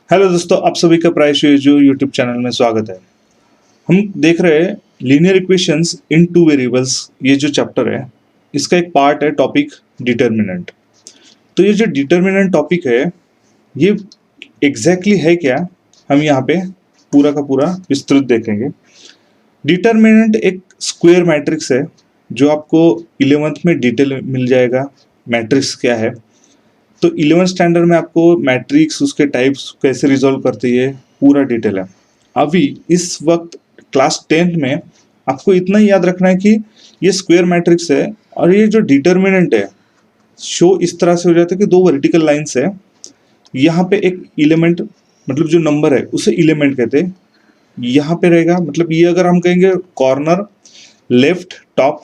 Hello दोस्तों, आप सभी का प्राइस जो यूट्यूब चैनल में स्वागत है। हम देख रहे हैं लीनियर इक्वेशंस इन टू वेरिएबल्स। ये जो चैप्टर है इसका एक पार्ट है टॉपिक डिटर्मिनेंट। तो ये जो डिटर्मिनेंट टॉपिक है ये एग्जैक्टली है क्या, हम यहाँ पे पूरा का पूरा विस्तृत देखेंगे। डिटर्मिनेंट एक स्क्वायर मैट्रिक्स है जो आपको 11th में डिटेल मिल जाएगा। मैट्रिक्स क्या है, तो 11 स्टैंडर्ड में आपको मैट्रिक्स उसके टाइप्स कैसे रिजॉल्व करती है पूरा डिटेल है। अभी इस वक्त क्लास 10th में आपको इतना ही याद रखना है कि ये स्क्वायर मैट्रिक्स है और ये जो डिटर्मिनेंट है शो इस तरह से हो जाता है कि दो वर्टिकल लाइंस है। यहाँ पे एक एलिमेंट मतलब जो नंबर है उसे एलिमेंट कहते हैं। यहाँ पे रहेगा मतलब ये अगर हम कहेंगे कॉर्नर लेफ्ट टॉप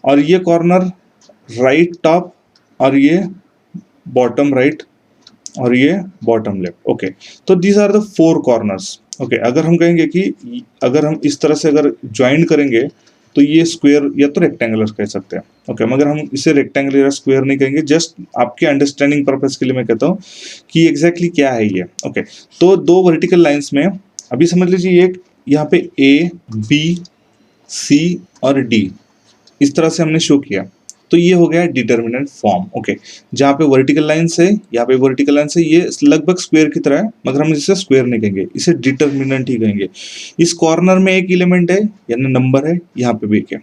और ये कॉर्नर राइट टॉप और ये बॉटम राइट और ये बॉटम लेफ्ट। ओके, तो these are the four corners. Okay, अगर हम कहेंगे कि अगर हम इस तरह से अगर ज्वाइन करेंगे तो ये स्क्वायर या तो रेक्टेंगुलर कह सकते हैं। ओके, मगर हम इसे रेक्टेंगुलर या स्क्वायर नहीं कहेंगे, जस्ट आपके अंडरस्टैंडिंग पर्पज के लिए मैं कहता हूँ कि एग्जैक्टली क्या है ये। ओके, तो दो वर्टिकल लाइंस में अभी समझ लीजिए एक यहाँ पे ए बी सी और डी इस तरह से हमने शो किया, तो ये हो गया डिटर्मिनेंट फॉर्म। ओके, जहाँ पे वर्टिकल लाइंस है यहाँ पे वर्टिकल लाइंस है, ये लगभग स्क्वायर की तरह है मगर हम इसे स्क्वायर नहीं कहेंगे, इसे डिटर्मिनेंट ही कहेंगे। इस कॉर्नर में एक एलिमेंट है यानी नंबर है, यहाँ पे भी एक है।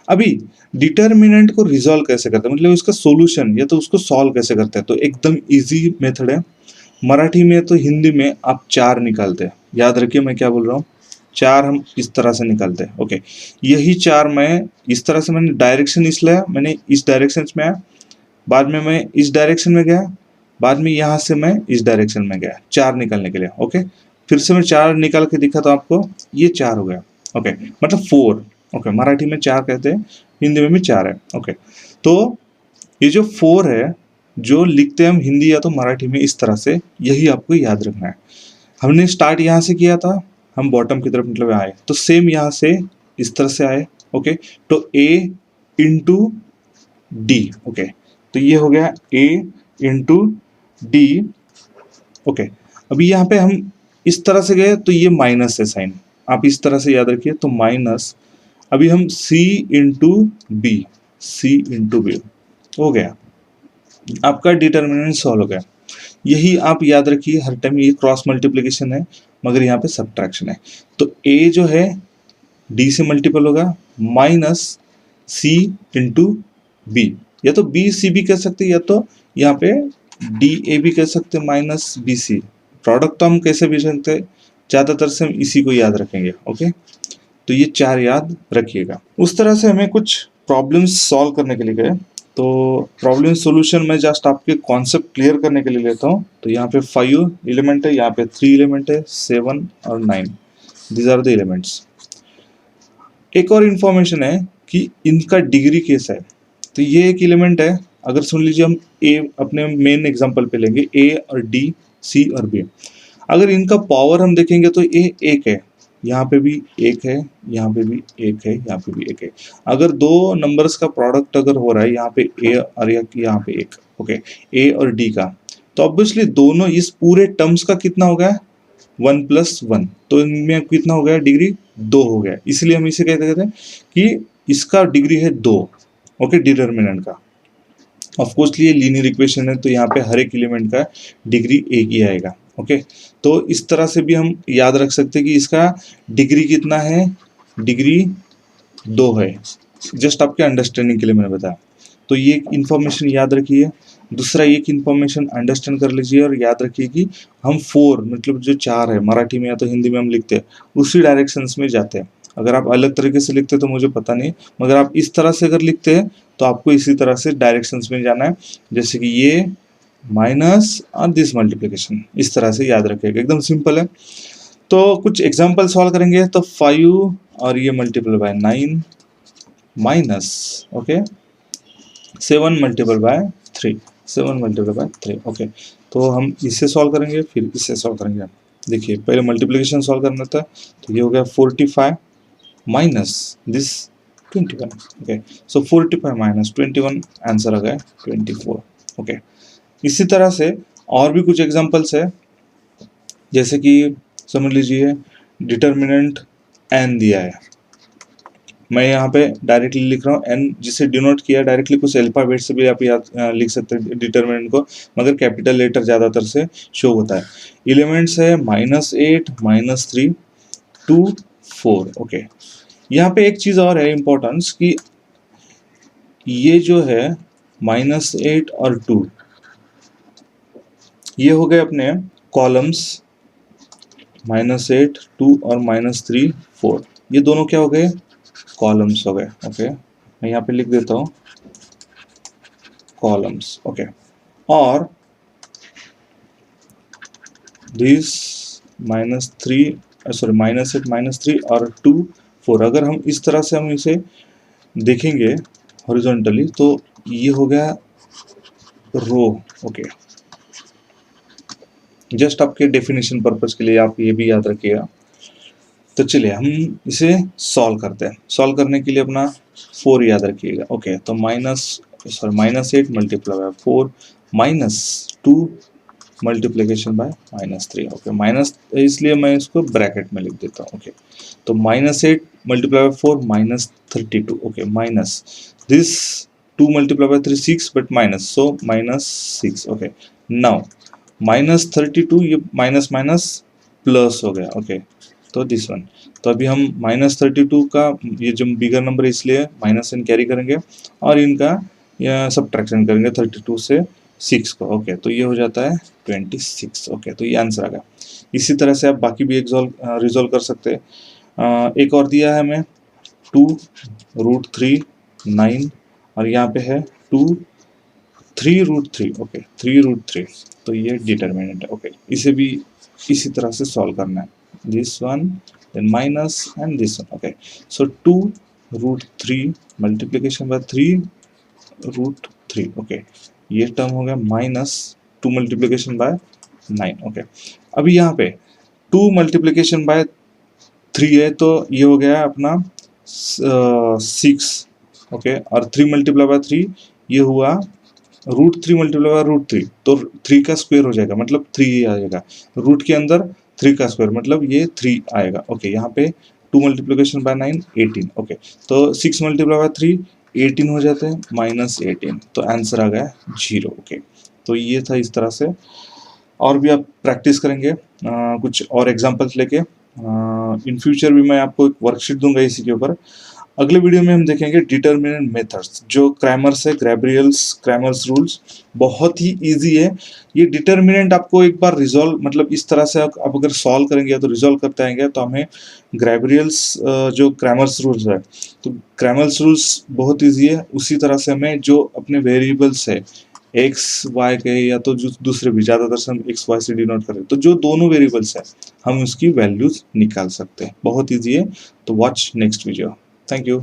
अभी डिटर्मिनेंट को रिजॉल्व कैसे करते हैं, मतलब इसका सोल्यूशन या तो उसको सॉल्व कैसे करते हैं, तो एकदम इजी मेथड है। मराठी में तो हिंदी में आप चार निकालते हैं। याद रखिए मैं क्या बोल रहा हूँ, चार हम इस तरह से निकालते हैं। ओके, यही चार मैं इस तरह से मैंने डायरेक्शन इसलिए मैंने इस डायरेक्शन में आया, बाद में मैं इस डायरेक्शन में गया, बाद में यहाँ से मैं इस डायरेक्शन में गया चार निकालने के लिए। ओके, फिर से मैं चार निकाल के दिखा तो आपको ये चार हो गया। ओके, मतलब फोर। ओके, मराठी में चार कहते हैं, हिंदी में भी चार है। ओके, तो ये जो फोर है जो लिखते हैं हम हिंदी या तो मराठी में इस तरह से, यही आपको याद रखना है। हमने स्टार्ट यहाँ से किया था, हम बॉटम की तरफ मतलब आए तो सेम यहाँ से इस तरह से आए। ओके, तो ए इंटू डी। ओके, तो ये हो गया ए इंटू डी। ओके, अभी यहाँ पे हम इस तरह से गए तो ये माइनस है साइन, आप इस तरह से याद रखिए, तो माइनस। अभी हम सी इंटू बी, सी इंटू बी हो गया, आपका डिटर्मिनेंट सॉल्व हो गया। यही आप याद रखिए हर टाइम, ये क्रॉस मल्टीप्लिकेशन है मगर यहाँ पे सब्ट्रैक्शन है। तो a जो है d से मल्टीपल होगा माइनस c इंटू बी, या तो बी सी भी कह सकते हैं या तो यहाँ पे डी ए भी कह सकते हैं माइनस बी सी। प्रोडक्ट तो हम कैसे भी सकते हैं, ज़्यादातर से हम इसी को याद रखेंगे। ओके, तो ये चार याद रखिएगा। उस तरह से हमें कुछ प्रॉब्लम्स सॉल्व करने के लिए गए, तो प्रॉब्लम सॉल्यूशन में जस्ट आपके कॉन्सेप्ट क्लियर करने के लिए लेता हूँ। तो यहाँ पे 5 एलिमेंट है, यहाँ पे 3 एलिमेंट है, 7 और 9, दीज आर द एलिमेंट्स। एक और इन्फॉर्मेशन है कि इनका डिग्री कैसा है। तो ये एक एलिमेंट है, अगर सुन लीजिए हम ए अपने मेन एग्जांपल पे लेंगे, ए और डी सी और बी, अगर इनका पावर हम देखेंगे तो ए एक है, यहाँ पे भी एक है, यहाँ पे भी एक है, यहाँ पे भी एक है। अगर दो नंबर्स का प्रोडक्ट अगर हो रहा है यहाँ पे ए और यहाँ पे एक, ओके, ए और डी का, तो ऑब्वियसली दोनों इस पूरे टर्म्स का कितना हो गया 1 + 1, तो इनमें कितना हो गया डिग्री 2 हो गया। इसलिए हम इसे कहते हैं कि इसका डिग्री है 2। ओके, डिटर्मिनेंट का। ऑफकोर्स ये लीनियर इक्वेशन है तो यहाँ पे हर एक एलिमेंट का डिग्री एक ही आएगा। ओके, तो इस तरह से भी हम याद रख सकते हैं कि इसका डिग्री कितना है, डिग्री 2 है। जस्ट आपके अंडरस्टैंडिंग के लिए मैंने बताया, तो ये इन्फॉर्मेशन याद रखिए। दूसरा एक इन्फॉर्मेशन अंडरस्टैंड कर लीजिए और याद रखिए कि हम 4 मतलब जो 4 है मराठी में या तो हिंदी में हम लिखते हैं उसी डायरेक्शंस में जाते हैं। अगर आप अलग तरीके से लिखते हैं तो मुझे पता नहीं, मगर आप इस तरह से अगर लिखते हैं तो आपको इसी तरह से डायरेक्शंस में जाना है। जैसे कि ये माइनस और दिस मल्टीप्लिकेशन, इस तरह से याद रखिएगा, एकदम सिंपल है। तो कुछ एग्जाम्पल सॉल्व करेंगे, तो 5 और ये multiple bye 9 minus, okay, 7 multiple bye 3, 7 multiple bye 3। Okay, तो हम इसे सॉल्व करेंगे फिर इसे सॉल्व करेंगे। देखिए पहले मल्टीप्लिकेशन सॉल्व करना था, तो ये हो गया 45 minus this 21। Okay, so 45 minus 21 answer आ गया 24। ओके, इसी तरह से और भी कुछ एग्जांपल्स है। जैसे कि समझ लीजिए डिटर्मिनेंट n दिया है, मैं यहाँ पे डायरेक्टली लिख रहा हूँ n, जिसे डिनोट किया डायरेक्टली कुछ अल्फाबेट से भी आप याद लिख सकते हैं डिटर्मिनेंट को, मगर कैपिटल लेटर ज़्यादातर से शो होता है। एलिमेंट्स है -8, -3, 2, 4। ओके, यहाँ पे एक चीज़ और है इम्पोर्टेंस कि ये जो है -8 और 2, ये हो गए अपने कॉलम्स, -8, 2 और -3, 4, ये दोनों क्या हो गए, कॉलम्स हो गए। ओके, मैं यहाँ पे लिख देता हूँ कॉलम्स। ओके, और दिस -3 सॉरी -8, -3 और 2, 4, अगर हम इस तरह से हम इसे देखेंगे हॉरिजॉन्टली तो ये हो गया रो। ओके, जस्ट आपके डेफिनेशन पर्पस के लिए आप ये भी याद रखिएगा। तो चलिए हम इसे सॉल्व करते हैं। सॉल्व करने के लिए अपना 4 याद रखिएगा। ओके, तो -8 multiply by 4 -2 multiplication bye -3। Okay, minus इसलिए मैं इसको ब्रैकेट में लिख देता हूँ। ओके, तो -8 multiply by 4 -32। Okay, minus this 2 multiply by 3 6, but minus, so -6। Okay, now -32, ये माइनस माइनस प्लस हो गया। ओके, तो दिस वन, तो अभी हम -32 का ये जो बिगर नंबर इसलिए माइनस n कैरी करेंगे और इनका सब्ट्रैक्शन करेंगे 32 से 6 को। ओके, तो ये हो जाता है 26। ओके, तो ये आंसर आ गया। इसी तरह से आप बाकी भी रिजॉल्व कर सकते हैं। एक और दिया है हमें 2√3 9, और यहाँ पे है 3√3। ओके, 3√3, तो ये डिटर्मिनेंट है। ओके, इसे भी इसी तरह से सॉल्व करना है, this one then minus and this one. Okay, so 2√3 multiplication by 3√3। okay, ये टर्म हो गया -2 मल्टीप्लिकेशन बाय 9। ओके, अभी यहाँ पे 2 मल्टीप्लिकेशन बाय 3 है, तो ये हो गया अपना 6। ओके, और 3 मल्टीप्लाई बाय 3 ये हुआ √3 मल्टीप्लाई बाय √3, तो 3 का स्क्वायर हो जाएगा, मतलब 3 ही आ जाएगा। रूट के अंदर 3 का स्क्वायर मतलब ये 3 आएगा। ओके, यहाँ पे 2 मल्टीप्लिकेशन बाय 9 18। ओके, तो 6 मल्टीप्लाई बाय 3 18 हो जाते हैं, -18, तो आंसर आ गया 0। ओके, तो ये था इस तरह से। और भी आप प्रैक्टिस करेंगे कुछ और एग्जांपल्स लेके। इन फ्यूचर भी मैं आपको एक वर्कशीट दूंगा इसी के ऊपर। अगले वीडियो में हम देखेंगे डिटर्मिनेंट मेथड्स, जो क्रैमर्स है, क्रैमर्स रूल्स, बहुत ही इजी है। ये डिटर्मिनेंट आपको एक बार रिजॉल्व, मतलब इस तरह से आप अगर सॉल्व करेंगे तो रिजॉल्व करते आएंगे, तो हमें ग्रेबरियल्स जो क्रैमर्स रूल्स है, तो क्रैमर्स रूल्स बहुत इजी है। उसी तरह से हमें जो अपने वेरिएबल्स है एक्स वाई के, या तो जो दूसरे भी, ज़्यादातर से हम एक्स वाई से डिनोट करें, तो जो दोनों वेरिएबल्स है हम उसकी वैल्यूज निकाल सकते हैं। बहुत ईजी है, तो watch next video. Thank you.